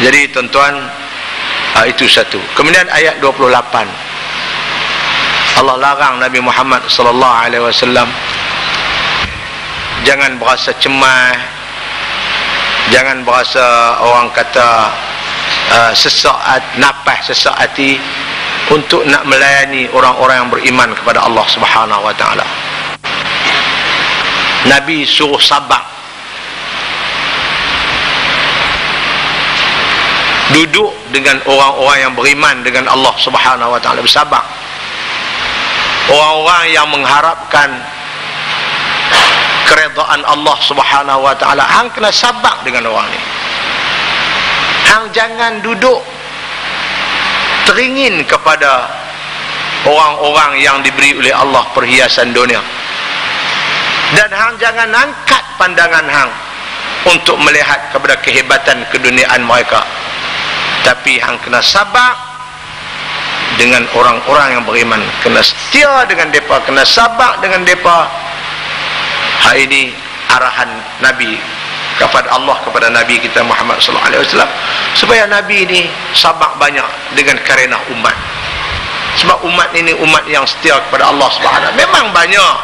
Jadi tuan-tuan, itu satu. Kemudian ayat 28, Allah larang Nabi Muhammad sallallahu alaihi wasallam jangan berasa cemas, jangan berasa orang kata sesak nafas, sesak hati untuk nak melayani orang-orang yang beriman kepada Allah Subhanahu wa taala. Nabi suruh sabar, duduk dengan orang-orang yang beriman dengan Allah Subhanahu wa taala, bersabar. Orang-orang yang mengharapkan keredaan Allah Subhanahu wa taala, hang kena sabar dengan orang ni. Hang jangan duduk teringin kepada orang-orang yang diberi oleh Allah perhiasan dunia, dan hang jangan angkat pandangan hang untuk melihat kepada kehebatan keduniaan mereka, tapi hang kena sabar dengan orang-orang yang beriman, kena setia dengan mereka, kena sabar dengan mereka. Ini arahan Nabi kepada Allah, kepada Nabi kita Muhammad sallallahu alaihi wasallam, supaya Nabi ini sabar banyak dengan kerana umat. Sebab umat ini umat yang setia kepada Allah Subhanahu. Memang banyak,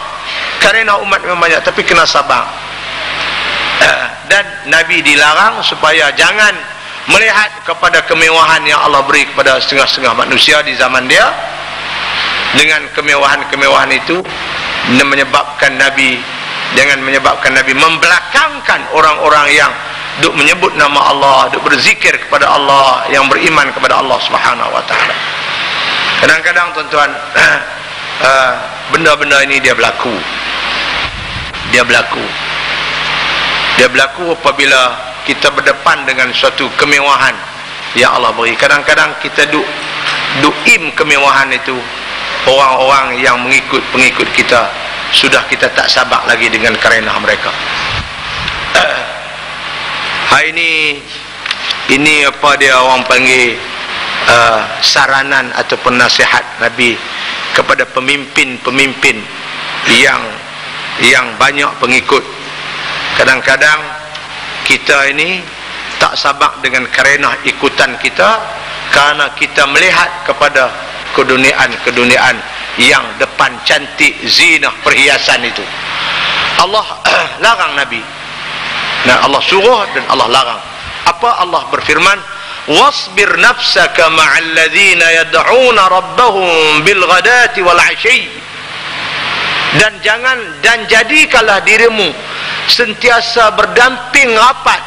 kerana umat memang banyak, tapi kena sabar. Dan Nabi dilarang supaya jangan melihat kepada kemewahan yang Allah beri kepada setengah-setengah manusia di zaman dia. Dengan kemewahan-kemewahan itu menyebabkan Nabi membelakangkan orang-orang yang duk menyebut nama Allah, duk berzikir kepada Allah, yang beriman kepada Allah Subhanahu wa taala. Kadang-kadang tuan-tuan, benda-benda ini dia berlaku apabila kita berdepan dengan suatu kemewahan yang Allah beri. Kadang-kadang kita duim kemewahan itu, orang-orang yang pengikut kita, sudah kita tak sabar lagi dengan kerana mereka. Ini apa dia orang panggil saranan ataupun nasihat Nabi kepada pemimpin-pemimpin yang banyak pengikut. Kadang-kadang kita ini tak sabar dengan kerana ikutan kita, kerana kita melihat kepada keduniaan yang depan cantik, zinah, perhiasan itu. Allah larang Nabi, dan Allah suruh dan Allah larang. Apa Allah berfirman? Wasbir nafsaka ma'al ladzina yad'una rabbahum bil ghadati wal 'ashyi. Dan jadikanlah dirimu sentiasa berdamping rapat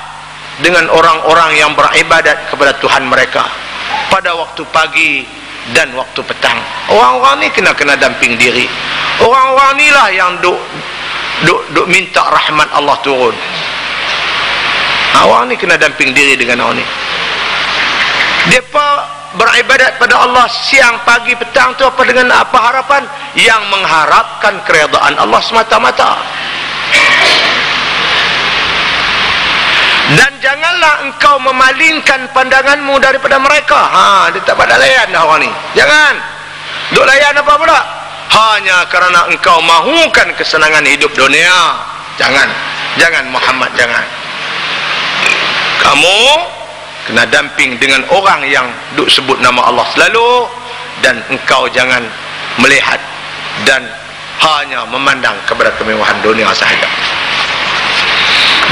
dengan orang-orang yang beribadat kepada Tuhan mereka pada waktu pagi dan waktu petang. Orang-orang ni kena damping diri. Orang-orang ni lah yang duk minta rahmat Allah turun. Orang ni kena damping diri dengan orang ni. Depa beribadat pada Allah siang, pagi, petang tu apa dengan apa harapan? Yang mengharapkan keredaan Allah semata-mata. Dan janganlah engkau memalingkan pandanganmu daripada mereka. Dia tak pada layan dah orang ni. Jangan duk layan apa pula, hanya kerana engkau mahukan kesenangan hidup dunia. Jangan Muhammad, jangan. Kamu kena damping dengan orang yang duk sebut nama Allah selalu, dan engkau jangan melihat dan hanya memandang kepada kemewahan dunia sahaja.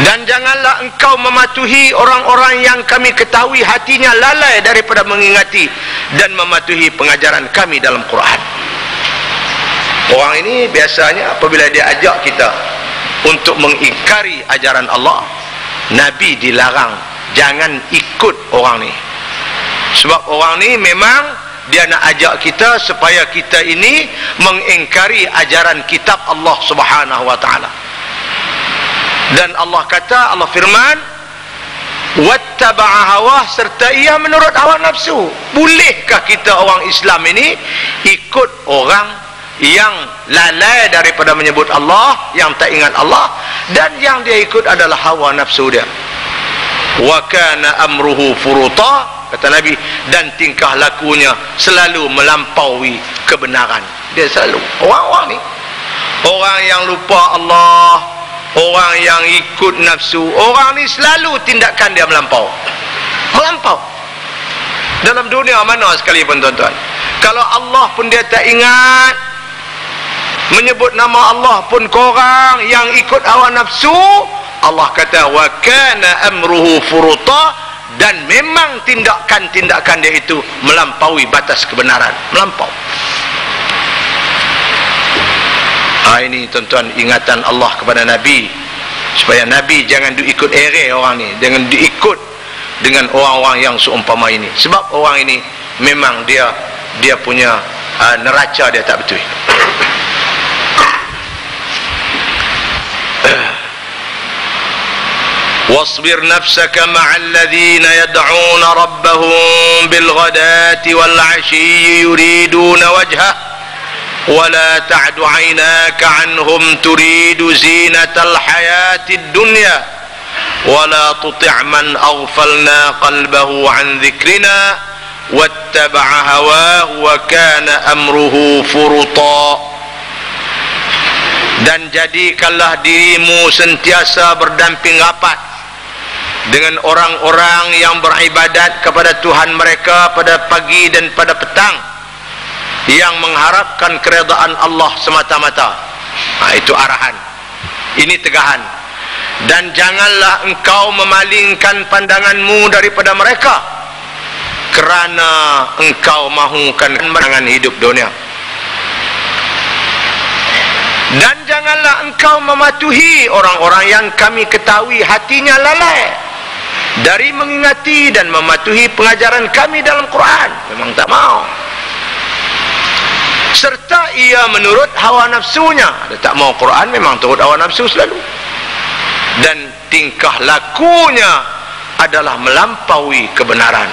Dan janganlah engkau mematuhi orang-orang yang kami ketahui hatinya lalai daripada mengingati dan mematuhi pengajaran kami dalam Quran. Orang ini biasanya apabila dia ajak kita untuk mengingkari ajaran Allah, Nabi dilarang jangan ikut orang ni. Sebab orang ni memang dia nak ajak kita supaya kita ini mengingkari ajaran kitab Allah Subhanahu wa taala. Dan Allah kata, Allah firman, wattaba'a hawah, serta ia menurut hawa nafsu. Bolehkah kita orang Islam ini ikut orang yang lalai daripada menyebut Allah, yang tak ingat Allah, dan yang dia ikut adalah hawa nafsu dia? Wa kana amruhu furuta, kata Nabi, dan tingkah lakunya selalu melampaui kebenaran. Dia selalu, orang-orang ni, orang yang lupa Allah, orang yang ikut nafsu, orang ni selalu tindakan dia melampau dalam dunia mana sekalipun tuan-tuan. Kalau Allah pun dia tak ingat, menyebut nama Allah pun korang yang ikut hawa nafsu. Allah kata wa kana amruhu furuta, dan memang tindakan-tindakan dia itu melampaui batas kebenaran, melampau. Ini tuan-tuan ingatan Allah kepada Nabi, supaya Nabi jangan diikut ere orang ni, jangan diikut dengan orang-orang yang seumpama ini. Sebab orang ini memang dia punya neraca dia tak betul. واصبر نفسك مع الذين يدعون ربهم بالغداة والعشي يريدون وجهه ولا تعد عيناك عنهم تريد زينة الحياة الدنيا ولا تطع من أغفلنا قلبه عن ذكرنا واتبع هواه وكان أمره فرطا. Dan jadikanlah dirimu sentiasa berdamping rapat dengan orang-orang yang beribadat kepada Tuhan mereka pada pagi dan pada petang, yang mengharapkan keredaan Allah semata-mata. Itu arahan, ini tegahan. Dan janganlah engkau memalingkan pandanganmu daripada mereka, kerana engkau mahukan pandangan hidup dunia. Dan janganlah engkau mematuhi orang-orang yang kami ketahui hatinya lalai dari mengingati dan mematuhi pengajaran kami dalam Quran. Memang tak mau. Serta ia menurut hawa nafsunya. Dia tak mau Quran, memang turut hawa nafsu selalu. Dan tingkah lakunya adalah melampaui kebenaran.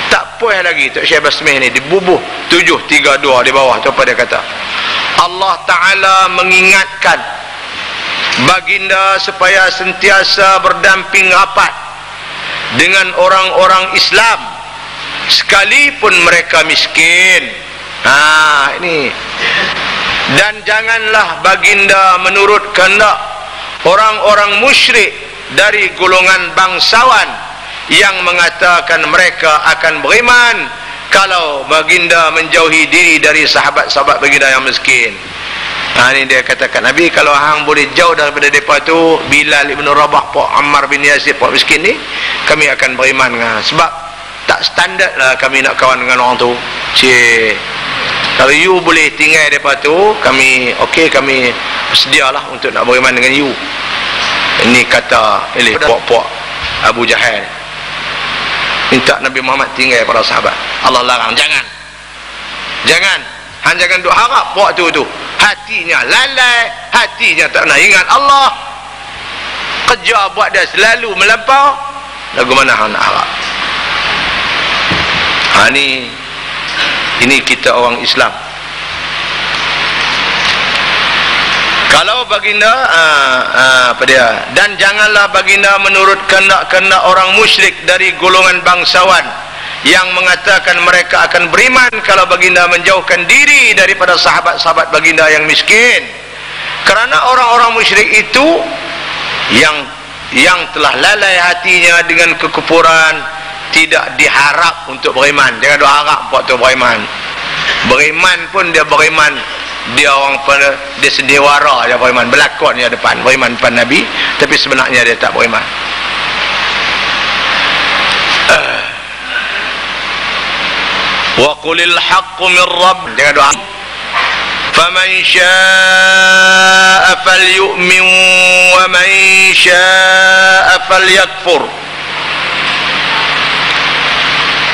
Tak puas lagi Tok Syekh Basmih ni dibubuh 732 di bawah tu apa dia kata? Allah Ta'ala mengingatkan baginda supaya sentiasa berdamping rapat dengan orang-orang Islam sekalipun mereka miskin. Ini. Dan janganlah baginda menurut kehendak orang-orang musyrik dari golongan bangsawan yang mengatakan mereka akan beriman kalau baginda menjauhi diri dari sahabat-sahabat baginda yang miskin. Ini dia katakan, Nabi, kalau hang boleh jauh daripada mereka tu, Bilal ibn Rabah, Pak Ammar bin Yasir, Pak miskin ni, kami akan beriman dengan. Sebab tak standard lah kami nak kawan dengan orang tu. Kalau you boleh tinggal mereka tu, kami okey, kami sedialah untuk nak beriman dengan you. Ini kata puak-puak Abu Jahal, minta Nabi Muhammad tinggal para sahabat. Allah larang, jangan hang jangan duk harap puak tu hatinya lalai, hatinya tak nak ingat Allah, kerja buat dia selalu melampau, lagu mana hang nak harap? Ini kita orang Islam. Kalau baginda apa dia, dan janganlah baginda menurut kehendak orang musyrik dari golongan bangsawan yang mengatakan mereka akan beriman kalau baginda menjauhkan diri daripada sahabat-sahabat baginda yang miskin. Kerana orang-orang musyrik itu yang telah lalai hatinya dengan kekufuran, tidak diharap untuk beriman. Jangan doa harap buat tu beriman. Beriman pun dia beriman, dia orang pada dia sendiwara dia beriman, berlakon dia depan beriman depan Nabi, tapi sebenarnya dia tak beriman. Wa qulil haqqu min rabb, jangan doa. Faman syaa'a falyu'min wa man syaa'a falyakfur.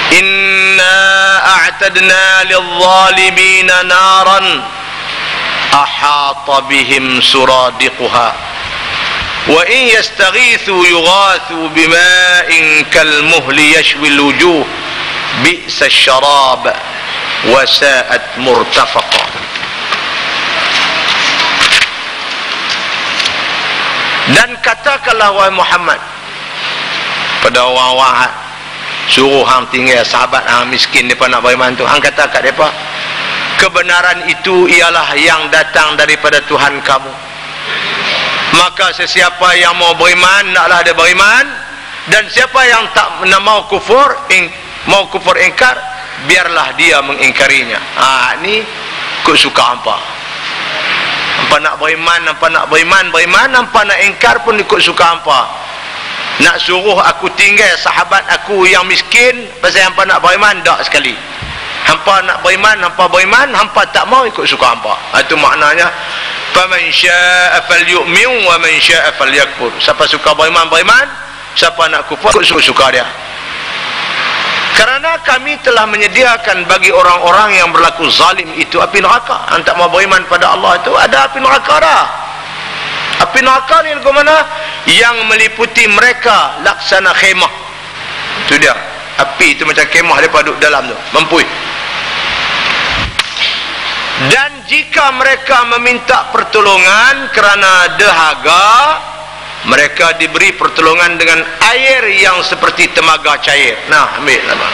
Inna a'tadna lidh-dhalimina naran ahata bihim suradiquha wa in yastaghithu yughathu bima'in kalmuhli yashwi al-wujuh bi'sa asy-syarab wa sa'at murtafaqa. Dan katakanlah wahai Muhammad pada orang-orang suruh hang tinggal sahabat hang miskin depa nak beriman tu, hang kata kat depa, kebenaran itu ialah yang datang daripada Tuhan kamu. Maka sesiapa yang mau beriman, naklah dia beriman, dan siapa yang tak mau kufur ingkar, biarlah dia mengingkarinya. Ni kau suka hampa. Hampa nak beriman, beriman, hampa nak ingkar pun ikut suka hampa. Nak suruh aku tinggal sahabat aku yang miskin pasal hampa nak beriman, tak sekali. Hampa nak beriman, hampa tak mau ikut suka hampa. Itu maknanya faman syaa'a falyu'min wa man syaa'a falyakfur. Siapa suka beriman, beriman, siapa nak kufur, suka dia. Kerana kami telah menyediakan bagi orang-orang yang berlaku zalim itu api neraka. Yang tak mau beriman pada Allah itu ada api neraka dah. Api neraka ni ke mana? Yang meliputi mereka laksana khemah. Itu dia. Api itu macam khemah mereka duduk dalam tu, mempui. Dan jika mereka meminta pertolongan kerana dahaga, mereka diberi pertolongan dengan air yang seperti temaga cair. Nah, ambil lah.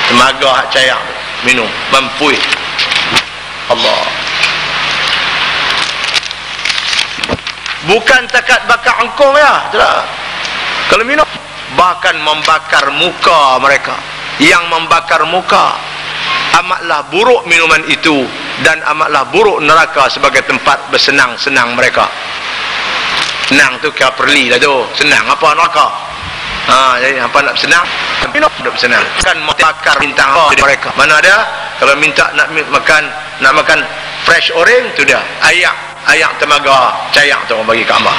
Temaga cair, minum, mempui. Allah. Bukan takat bakar angkung ya, tidak. Kalau minum, bahkan membakar muka mereka. Yang membakar muka, amatlah buruk minuman itu, dan amatlah buruk neraka sebagai tempat bersenang-senang mereka. Senang tu kaya perli lah tu. Senang apa neraka? Jadi apa nak senang? Minum nak bersenang. Kan membakar bintang mereka. Mana ada? Kalau minta nak makan fresh orange, tu dia. Ayak temaga cair tu orang bagi kat hamba.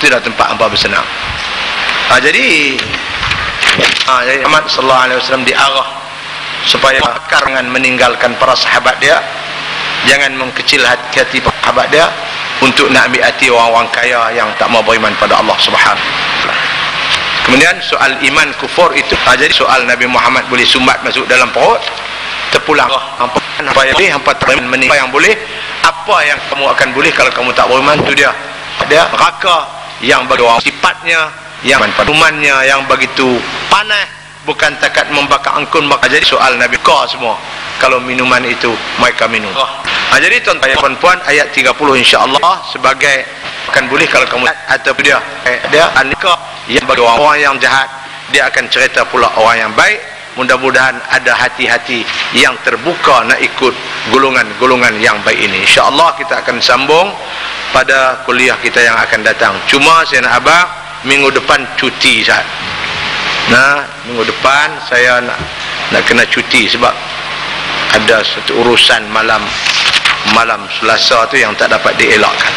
Tu dah tempat hamba bersenang. Jadi Muhammad sallallahu alaihi wasallam diarah supaya bakar dengan meninggalkan para sahabat dia. Jangan mengkecil hati para sahabat dia untuk nak ambil hati orang-orang kaya yang tak mau beriman pada Allah Subhanahu wa taala. Kemudian soal iman kufur itu, jadi soal Nabi Muhammad boleh sumbat masuk dalam perut, terpulang apa yang terima meninggal yang boleh, apa yang kamu akan boleh kalau kamu tak beriman. Itu dia. Ada neraka yang bagi orang sifatnya, yang minumannya yang begitu panas, bukan takat membakar angkun. Maka jadi soal Nabi kau semua kalau minuman itu mereka minum. Jadi tuan-tuan puan-puan, ayat 30 insya-Allah sebagai akan boleh kalau kamu atau dia anika yang bagi orang yang jahat, dia akan cerita pula orang yang baik. Mudah-mudahan ada hati-hati yang terbuka nak ikut golongan-golongan yang baik ini. Insya-Allah kita akan sambung pada kuliah kita yang akan datang. Cuma saya nak abang minggu depan cuti Ustaz. Minggu depan saya nak kena cuti sebab ada satu urusan malam Selasa tu yang tak dapat dielakkan.